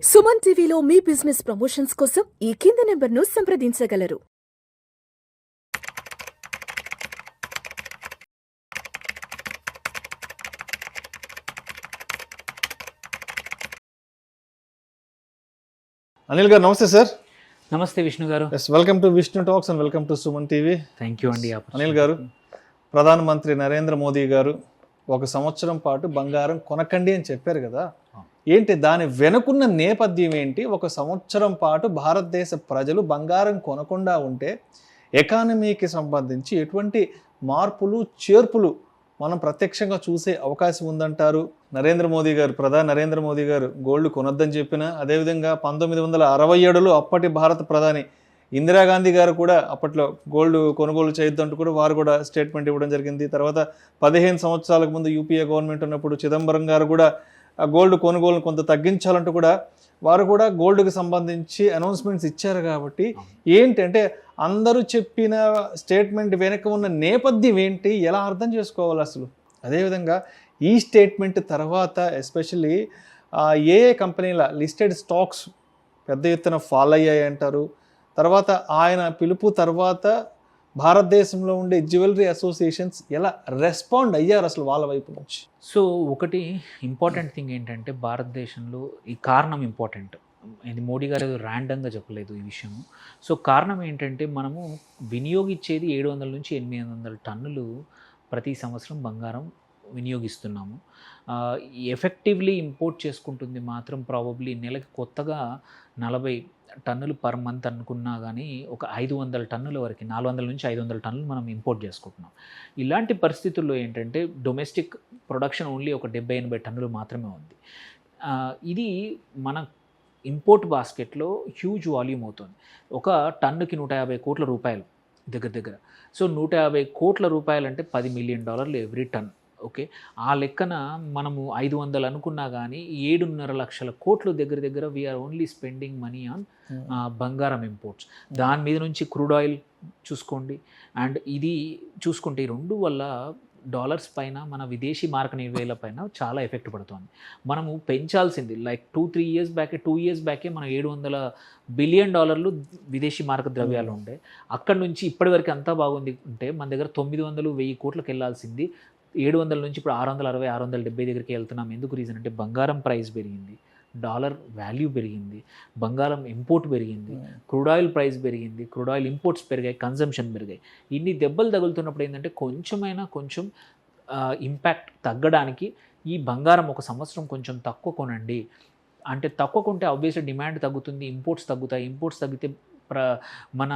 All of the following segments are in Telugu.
సుమన్ టీవీలో మీ బిజినెస్ ప్రమోషన్స్ కోసం ఈ కింది నెంబర్ను సంప్రదించగలరు. అనిల్ గారు నమస్తే సార్. నమస్తే విష్ణు గారు. Welcome to Vishnu talks and welcome to Suman TV. Thank you అండి. అనిల్ గారు, ప్రధానమంత్రి నరేంద్ర మోదీ గారు 1 సంవత్సరం పాటు బంగారం కొనకండి అని చెప్పారు కదా, ఏంటి దాని వెనుకున్న నేపథ్యం ఏంటి? 1 సంవత్సరం పాటు భారతదేశ ప్రజలు బంగారం కొనకుండా ఉంటే ఎకానమీకి సంబంధించి ఎటువంటి మార్పులు చేర్పులు మనం ప్రత్యక్షంగా చూసే అవకాశం ఉందంటారు? ప్రధాని నరేంద్ర మోదీ గారు గోల్డ్ కొనొద్దని చెప్పినా, అదేవిధంగా 1967లో అప్పటి భారత ప్రధాని ఇందిరాగాంధీ గారు కూడా అప్పట్లో గోల్డ్ కొనుగోలు చేయొద్దంటూ కూడా వారు కూడా స్టేట్మెంట్ ఇవ్వడం జరిగింది. తర్వాత 15 సంవత్సరాలకు ముందు యూపీఏ గవర్నమెంట్ ఉన్నప్పుడు చిదంబరం గారు కూడా ఆ గోల్డ్ కొనుగోలును కొంత తగ్గించాలంటూ కూడా వారు కూడా గోల్డ్కి సంబంధించి అనౌన్స్మెంట్స్ ఇచ్చారు. కాబట్టి ఏంటంటే అందరూ చెప్పిన స్టేట్మెంట్ వెనక ఉన్న నేపథ్యం ఏంటి, ఎలా అర్థం చేసుకోవాలి అసలు? అదేవిధంగా ఈ స్టేట్మెంట్ తర్వాత ఎస్పెషల్లీ ఏ కంపెనీల లిస్టెడ్ స్టాక్స్ పెద్ద ఎత్తున ఫాల్ అయ్యాయి అంటారు. తర్వాత ఆయన పిలుపు తర్వాత భారతదేశంలో ఉండే జ్యువెలరీ అసోసియేషన్స్ ఎలా రెస్పాండ్ అయ్యారు అసలు వాళ్ళ వైపు నుంచి? సో ఒకటి ఇంపార్టెంట్ థింగ్ ఏంటంటే, భారతదేశంలో ఈ కారణం ఇంపార్టెంట్. ఇది మోడీ గారు ర్యాండమ్గా చెప్పలేదు ఈ విషయం. సో కారణం ఏంటంటే, మనము వినియోగించేది 700 నుంచి 800 టన్నులు ప్రతి సంవత్సరం బంగారం వినియోగిస్తున్నాము. ఎఫెక్టివ్లీ ఇంపోర్ట్ చేసుకుంటుంది మాత్రం ప్రాబబ్లీ నెలకి కొత్తగా 40 టన్నులు పర్ మంత్ అనుకున్నా కానీ ఒక 500 టన్నుల వరకు, 400 నుంచి 500 టన్నులు మనం ఇంపోర్ట్ చేసుకుంటున్నాం. ఇలాంటి పరిస్థితుల్లో ఏంటంటే డొమెస్టిక్ ప్రొడక్షన్ ఓన్లీ ఒక 70-80 టన్నులు మాత్రమే ఉంది. ఇది మన ఇంపోర్ట్ బాస్కెట్లో హ్యూజ్ వాల్యూమ్ అవుతుంది. ఒక టన్నుకి 150 కోట్ల రూపాయలు దగ్గర. సో 150 కోట్ల రూపాయలు అంటే $10 మిలియన్ ఎవ్రీ టన్. ఓకే, ఆ లెక్కన మనము 500 అనుకున్నా కానీ 7.5 లక్షల కోట్లు దగ్గర we're only spending money on బంగారం ఇంపోర్ట్స్. దాని మీద నుంచి క్రూడ్ ఆయిల్ చూసుకోండి, అండ్ ఇది చూసుకుంటే ఈ రెండు వల్ల డాలర్స్ పైన, మన విదేశీ మారక నిల్వల పైన చాలా ఎఫెక్ట్ పడుతుంది. మనము పెంచాల్సింది లైక్ 2-3 ఇయర్స్ బ్యాకే, 2 ఇయర్స్ బ్యాకే మనం $700 బిలియన్ విదేశీ మారక ద్రవ్యాలు ఉండే. అక్కడ నుంచి ఇప్పటివరకు అంతా బాగుంది ఉంటే మన దగ్గర 900-1000 కోట్లకు వెళ్ళాల్సింది 700 నుంచి ఇప్పుడు 660, 670 దగ్గరికి వెళ్తున్నాం. ఎందుకు రీజన్ అంటే బంగారం ప్రైస్ పెరిగింది, డాలర్ వాల్యూ పెరిగింది, బంగారం ఇంపోర్ట్ పెరిగింది, క్రూడ్ ఆయిల్ ప్రైస్ పెరిగింది, క్రూడ్ ఆయిల్ ఇంపోర్ట్స్ పెరిగాయి, కన్జంప్షన్ పెరిగాయి. ఇన్ని దెబ్బలు తగులుతున్నప్పుడు ఏంటంటే కొంచెం ఇంపాక్ట్ తగ్గడానికి ఈ బంగారం 1 సంవత్సరం కొంచెం తక్కువ కొనండి అంటే, తక్కువ కొంటే ఆబ్వియస్లీ డిమాండ్ తగ్గుతుంది, ఇంపోర్ట్స్ తగ్గుతాయి. ఇంపోర్ట్స్ తగ్గితే మన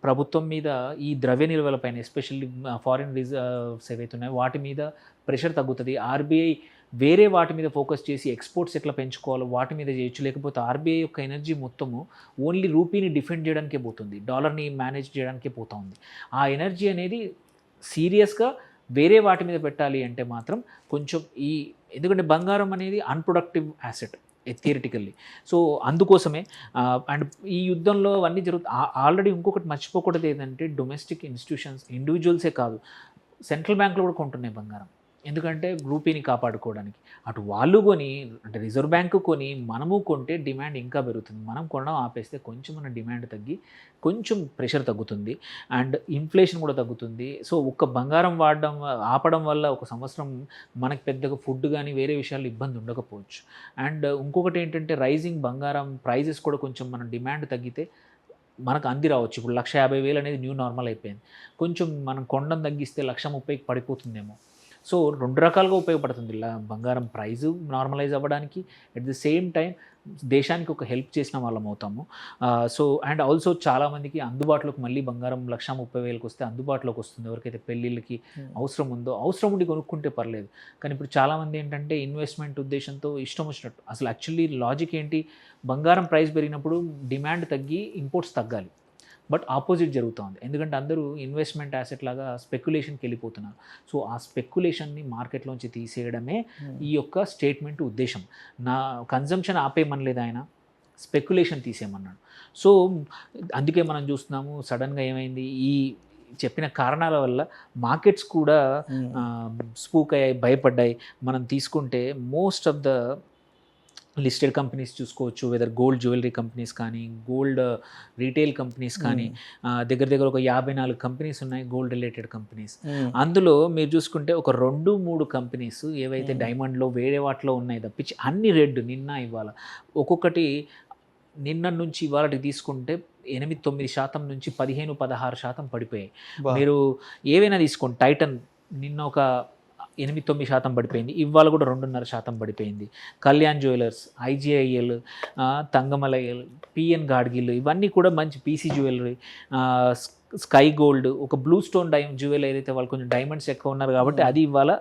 ప్రభుత్వం మీద ఈ ద్రవ్య నిల్వలపైన, ఎస్పెషల్లీ ఫారిన్ రిజర్వ్స్ ఏవైతే ఉన్నాయో వాటి మీద ప్రెషర్ తగ్గుతుంది. ఆర్బీఐ వేరే వాటి మీద ఫోకస్ చేసి ఎక్స్పోర్ట్స్ ఎట్లా పెంచుకోవాలో వాటి మీద చేయొచ్చు. లేకపోతే ఆర్బీఐ యొక్క ఎనర్జీ మొత్తము ఓన్లీ రూపీని డిఫెండ్ చేయడానికే పోతుంది, డాలర్ని మేనేజ్ చేయడానికే పోతూ ఉంది. ఆ ఎనర్జీ అనేది సీరియస్గా వేరే వాటి మీద పెట్టాలి అంటే మాత్రం కొంచెం ఎందుకంటే బంగారం అనేది అన్ప్రొడక్టివ్ యాసెట్ థియరిటికల్లీ. సో అందుకోసమే అండ్ ఈ యుద్ధంలో అవన్నీ ఆల్రెడీ ఇంకొకటి మర్చిపోకూడదు ఏంటంటే, డొమెస్టిక్ ఇన్స్టిట్యూషన్స్, ఇండివిజువల్సే కాదు, సెంట్రల్ బ్యాంకులు కూడా కొంటున్నాయి బంగారం. ఎందుకంటే రూపీని కాపాడుకోవడానికి. అటు వాళ్ళు కొని, అంటే రిజర్వ్ బ్యాంకు కొని, మనము కొంటే డిమాండ్ ఇంకా పెరుగుతుంది. మనం కొనడం ఆపేస్తే కొంచెం మన డిమాండ్ తగ్గి కొంచెం ప్రెషర్ తగ్గుతుంది, అండ్ ఇన్ఫ్లేషన్ కూడా తగ్గుతుంది. సో ఒక్క బంగారం ఆపడం వల్ల 1 సంవత్సరం మనకి పెద్దగా ఫుడ్ కానీ వేరే విషయాల్లో ఇబ్బంది ఉండకపోవచ్చు. అండ్ ఇంకొకటి ఏంటంటే, రైజింగ్ బంగారం ప్రైజెస్ కూడా కొంచెం మన డిమాండ్ తగ్గితే మనకు అంది రావచ్చు. ఇప్పుడు 150,000 అనేది న్యూ నార్మల్ అయిపోయింది. కొంచెం మనం కొండం తగ్గిస్తే 130,000కి పడిపోతుందేమో. సో 2 రకాలుగా ఉపయోగపడుతుంది బంగారం ప్రైజు నార్మలైజ్ అవ్వడానికి, అట్ ది సేమ్ టైం దేశానికి ఒక హెల్ప్ చేసిన వాళ్ళం అవుతాము. సో అండ్ ఆల్సో చాలామందికి అందుబాటులోకి మళ్ళీ బంగారం 130,000కి వస్తే అందుబాటులోకి వస్తుంది. ఎవరికైతే పెళ్ళిళ్ళకి అవసరం ఉందో, అవసరం ఉండి కొనుక్కుంటే పర్లేదు. కానీ ఇప్పుడు చాలామంది ఏంటంటే ఇన్వెస్ట్మెంట్ ఉద్దేశంతో ఇష్టం వచ్చినట్టు, అసలు యాక్చువల్లీ లాజిక్ ఏంటి, బంగారం ప్రైస్ పెరిగినప్పుడు డిమాండ్ తగ్గి ఇంపోర్ట్స్ తగ్గాలి. బట్ ఆపోజిట్ జరుగుతుంది. ఎందుకంటే అందరూ ఇన్వెస్ట్మెంట్ యాసెట్ లాగా స్పెక్యులేషన్కి వెళ్ళిపోతున్నారు. సో ఆ స్పెక్యులేషన్ని మార్కెట్లోంచి తీసేయడమే ఈ యొక్క స్టేట్మెంట్ ఉద్దేశం. నా కన్జంప్షన్ ఆపేయమనలేదు ఆయన, స్పెక్యులేషన్ తీసేయమన్నాడు. సో అందుకే మనం చూస్తున్నాము సడన్గా ఏమైంది, ఈ చెప్పిన కారణాల వల్ల మార్కెట్స్ కూడా స్పూక్ అయ్యాయి, భయపడ్డాయి. మనం తీసుకుంటే most of the listed companies చూసుకోవచ్చు, వెదర్ గోల్డ్ జ్యువెలరీ కంపెనీస్ కానీ, గోల్డ్ రీటైల్ కంపెనీస్ కానీ, దగ్గర దగ్గర ఒక 54 కంపెనీస్ ఉన్నాయి గోల్డ్ రిలేటెడ్ కంపెనీస్. అందులో మీరు చూసుకుంటే ఒక 2-3 కంపెనీస్ ఏవైతే డైమండ్లో వేరే వాటిలో ఉన్నాయి తప్పించి అన్ని రెడ్ నిన్న ఇవాళ. ఒక్కొక్కటి నిన్న నుంచి ఇవాళకి తీసుకుంటే 8-9% నుంచి 15-16% పడిపోయాయి. మీరు ఏవైనా తీసుకోండి, టైటన్ నిన్న ఒక 8-9% పడిపోయింది, ఇవాళ కూడా 2.5% పడిపోయింది. కళ్యాణ్ జ్యువెలర్స్, ఐజిఐఎల్, తంగమలయల్, పిఎన్ గాడ్గిల్, ఇవన్నీ కూడా మంచి పీసీ జ్యువెలరీ, స్కై గోల్డ్, ఒక బ్లూ స్టోన్ జ్యువెలరీ ఏదైతే వాళ్ళు కొంచెం డైమండ్స్ ఎక్కువ ఉన్నారు కాబట్టి అది ఇవాళ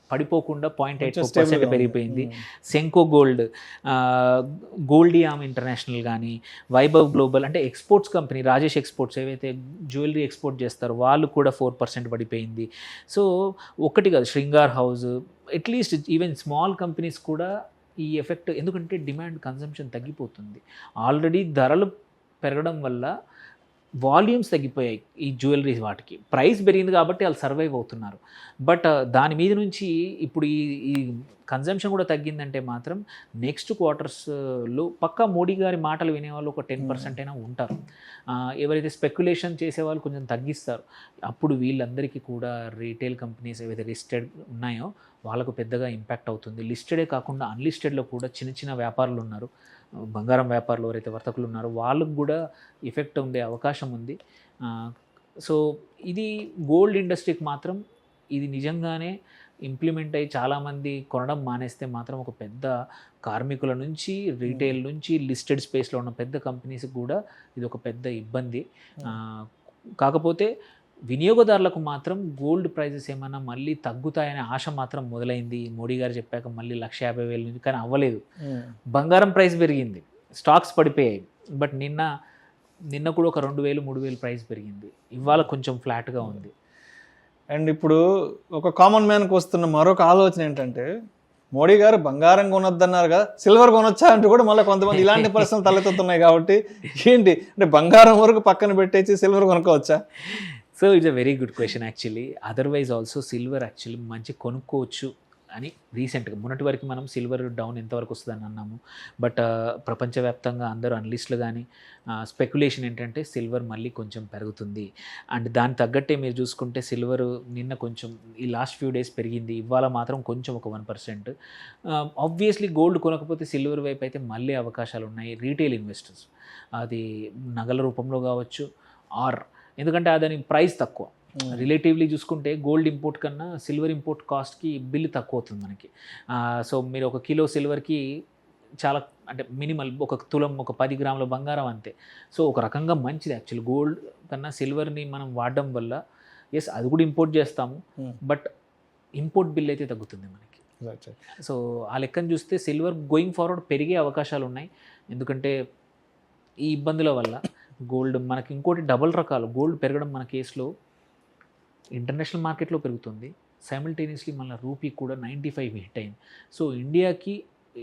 పడిపోకుండా 0.84% పెరిగిపోయింది. సెంకో గోల్డ్, గోల్డియామ్ ఇంటర్నేషనల్ కానీ, వైభవ్ గ్లోబల్ అంటే ఎక్స్పోర్ట్స్ కంపెనీ రాజేష్ ఎక్స్పోర్ట్స్ ఏవైతే జ్యువెలరీ ఎక్స్పోర్ట్ చేస్తారో వాళ్ళు కూడా 4% పడిపోయింది. సో ఒకటి కాదు, Shringar house, at least even small companies కూడా ఈ ఎఫెక్ట్, ఎందుకంటే డిమాండ్ కన్సంప్షన్ తగ్గిపోతుంది. ఆల్రెడీ ధరలు పెరగడం వల్ల వాల్యూమ్స్ తగ్గిపోయాయి ఈ జ్యువెలరీ, వాటికి ప్రైస్ పెరిగింది కాబట్టి వాళ్ళు సర్వైవ్ అవుతున్నారు. బట్ దాని మీద నుంచి ఇప్పుడు ఈ కన్జంప్షన్ కూడా తగ్గిందంటే మాత్రం నెక్స్ట్ క్వార్టర్స్లో పక్కా మోడీ గారి మాటలు వినేవాళ్ళు ఒక 10% అయినా ఉంటారు. ఎవరైతే స్పెక్యులేషన్ చేసేవాళ్ళు కొంచెం తగ్గిస్తారు. అప్పుడు వీళ్ళందరికీ కూడా రీటైల్ కంపెనీస్ ఏవైతే లిస్టెడ్ ఉన్నాయో వాళ్ళకు పెద్దగా ఇంపాక్ట్ అవుతుంది. లిస్టెడే కాకుండా అన్లిస్టెడ్లో కూడా చిన్న చిన్న వ్యాపారులు ఉన్నారు, బంగారం వ్యాపారులు ఎవరైతే వర్తకులు ఉన్నారో వాళ్ళకు కూడా ఎఫెక్ట్ ఉండే అవకాశం ఉంది. సో ఇది గోల్డ్ ఇండస్ట్రీకి మాత్రం ఇది నిజంగానే ఇంప్లిమెంట్ అయ్యి చాలామంది కొనడం మానేస్తే మాత్రం ఒక పెద్ద కార్మికుల నుంచి, రీటైల్ నుంచి, లిస్టెడ్ స్పేస్లో ఉన్న పెద్ద కంపెనీస్కి కూడా ఇది ఒక పెద్ద ఇబ్బంది. కాకపోతే వినియోగదారులకు మాత్రం గోల్డ్ ప్రైజెస్ ఏమైనా మళ్ళీ తగ్గుతాయనే ఆశ మాత్రం మొదలైంది. మోడీ గారు చెప్పాక మళ్ళీ 1,50,000 నుంచి, కానీ అవ్వలేదు. బంగారం ప్రైస్ పెరిగింది, స్టాక్స్ పడిపోయాయి, బట్ నిన్న కూడా ఒక 2,000-3,000 ప్రైస్ పెరిగింది, ఇవాళ కొంచెం ఫ్లాట్గా ఉంది. అండ్ ఇప్పుడు ఒక కామన్ మ్యాన్కి వస్తున్న మరొక ఆలోచన ఏంటంటే, మోడీ గారు బంగారం కొనొద్దన్నారు కదా, సిల్వర్ కొనొచ్చా అంటూ కూడా మళ్ళీ కొంతమంది ఇలాంటి ప్రశ్నలు తలెత్తుతున్నాయి. కాబట్టి ఏంటి అంటే బంగారం వరకు పక్కన పెట్టేసి సిల్వర్ కొనుక్కోవచ్చా? So it's a very good question actually. Otherwise also silver actually మంచి కొనుక్కోవచ్చు అని రీసెంట్గా మొన్నటి వరకు మనం సిల్వర్ డౌన్ ఎంతవరకు వస్తుందని అన్నాము. బట్ ప్రపంచవ్యాప్తంగా అందరూ అనలిస్టులు కానీ స్పెక్యులేషన్ ఏంటంటే సిల్వర్ మళ్ళీ కొంచెం పెరుగుతుంది. అండ్ దాని తగ్గట్టే మీరు చూసుకుంటే సిల్వర్ నిన్న కొంచెం ఈ లాస్ట్ ఫ్యూ డేస్ పెరిగింది, ఇవాళ మాత్రం కొంచెం ఒక 1%. ఆబ్వియస్లీ గోల్డ్ కొనకపోతే సిల్వర్ వైపు అయితే మళ్ళీ అవకాశాలు ఉన్నాయి. రీటైల్ ఇన్వెస్టర్స్ అది నగల రూపంలో కావచ్చు, ఎందుకంటే దాని ప్రైస్ తక్కువ, రిలేటివ్లీ చూసుకుంటే గోల్డ్ ఇంపోర్ట్ కన్నా సిల్వర్ ఇంపోర్ట్ కాస్ట్కి బిల్లు తక్కువ అవుతుంది మనకి. సో మీరు 1 కిలో సిల్వర్కి చాలా అంటే మినిమల్ 1 తులం, ఒక 10 గ్రాముల బంగారం అంతే. సో ఒక రకంగా మంచిది యాక్చువల్లీ. గోల్డ్ కన్నా సిల్వర్ని మనం వాడడం వల్ల ఎస్ అది కూడా ఇంపోర్ట్ చేస్తాము, బట్ ఇంపోర్ట్ బిల్ అయితే తగ్గుతుంది మనకి. సో ఆ లెక్కను చూస్తే సిల్వర్ గోయింగ్ ఫార్వర్డ్ పెరిగే అవకాశాలు ఉన్నాయి. ఎందుకంటే ఈ ఇబ్బందుల వల్ల గోల్డ్ మనకి ఇంకోటి డబుల్ రకాలు గోల్డ్ పెరగడం మన కేసులో ఇంటర్నేషనల్ మార్కెట్లో పెరుగుతుంది, సైమల్టేనియస్లీ మన రూపీ కూడా 95 హిట్ అయింది. సో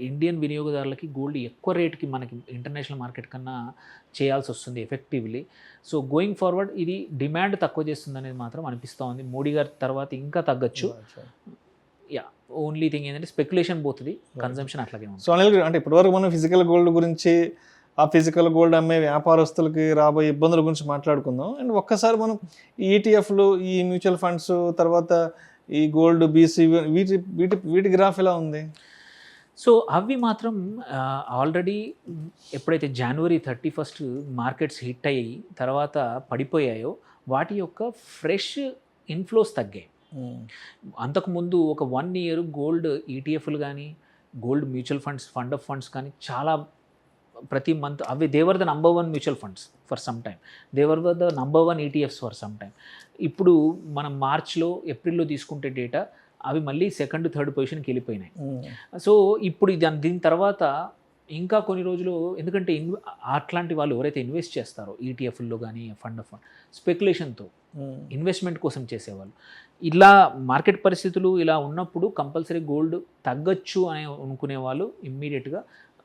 ఇండియన్ వినియోగదారులకి గోల్డ్ ఎక్కువ రేట్కి మనకి ఇంటర్నేషనల్ మార్కెట్ కన్నా చేయాల్సి వస్తుంది ఎఫెక్టివ్లీ. సో గోయింగ్ ఫార్వర్డ్ ఇది డిమాండ్ తక్కువ చేస్తుంది అనేది మాత్రం అనిపిస్తూ ఉంది. మోడీ గారి తర్వాత ఇంకా తగ్గచ్చు. ఓన్లీ థింగ్ ఏంటంటే స్పెక్యులేషన్ పోతుంది, కన్సంప్షన్ అట్లాగే ఉంది. సో అనిల్ అంటే ఇప్పటివరకు మనం ఫిజికల్ గోల్డ్ గురించి, ఆ ఫిజికల్ గోల్డ్ అమ్మే వ్యాపారస్తులకి రాబోయే ఇబ్బందుల గురించి మాట్లాడుకుందాం. అండ్ ఒక్కసారి మనం ఈటీఎఫ్లు, ఈ మ్యూచువల్ ఫండ్స్, తర్వాత ఈ గోల్డ్ బీసీ వీటి గ్రాఫ్ ఎలా ఉంది? సో అవి మాత్రం ఆల్రెడీ ఎప్పుడైతే January 31 మార్కెట్స్ హిట్ అయ్యి తర్వాత పడిపోయాయో వాటి యొక్క ఫ్రెష్ ఇన్ఫ్లోస్ తగ్గాయి. అంతకుముందు ఒక 1 year గోల్డ్ ఈటీఎఫ్లు కానీ, gold mutual funds, fund of funds కానీ చాలా ప్రతి మంత్ అవి they were the number 1 mutual funds for some time, they were the number 1 ETFs for some time. ఇప్పుడు మనం మార్చ్లో, ఏప్రిల్లో తీసుకుంటే డేటా అవి మళ్ళీ 2nd, 3rd పొజిషన్కి వెళ్ళిపోయినాయి. సో ఇప్పుడు దీని తర్వాత ఇంకా కొన్ని రోజులు, ఎందుకంటే అట్లాంటి వాళ్ళు ఎవరైతే ఇన్వెస్ట్ చేస్తారో ఈటీఎఫ్ల్లో కానీ ఫండ్ ఆఫ్ ఫండ్ స్పెక్యులేషన్తో ఇన్వెస్ట్మెంట్ కోసం చేసేవాళ్ళు, ఇలా మార్కెట్ పరిస్థితులు ఇలా ఉన్నప్పుడు కంపల్సరీ గోల్డ్ తగ్గచ్చు అని అనుకునే వాళ్ళు ఇమ్మీడియట్గా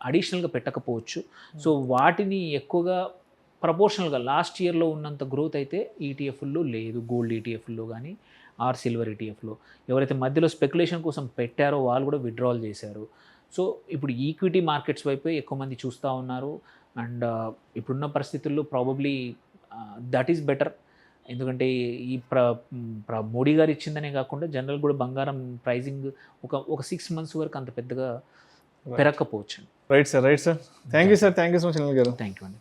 అడిషనల్గా పెట్టకపోవచ్చు. సో వాటిని ఎక్కువగా ప్రపోర్షనల్గా లాస్ట్ ఇయర్లో ఉన్నంత గ్రోత్ అయితే ఈటీఎఫ్ల్లో లేదు, గోల్డ్ ఈటీఎఫ్ల్లో కానీ సిల్వర్ ఈటీఎఫ్లో. ఎవరైతే మధ్యలో స్పెక్యులేషన్ కోసం పెట్టారో వాళ్ళు కూడా విత్డ్రాల్ చేశారు. సో ఇప్పుడు ఈక్విటీ మార్కెట్స్ వైపే ఎక్కువ మంది చూస్తూ ఉన్నారు. అండ్ ఇప్పుడున్న పరిస్థితుల్లో ప్రాబబ్లీ దట్ ఈస్ బెటర్. ఎందుకంటే ఈ మోడీ గారు ఇచ్చిందనే కాకుండా జనరల్ కూడా బంగారం ప్రైజింగ్ ఒక 6 months వరకు అంత పెద్దగా పెరగకపోవచ్చు. Right sir thank you so much Anil గారు. థ్యాంక్ యూ అండి.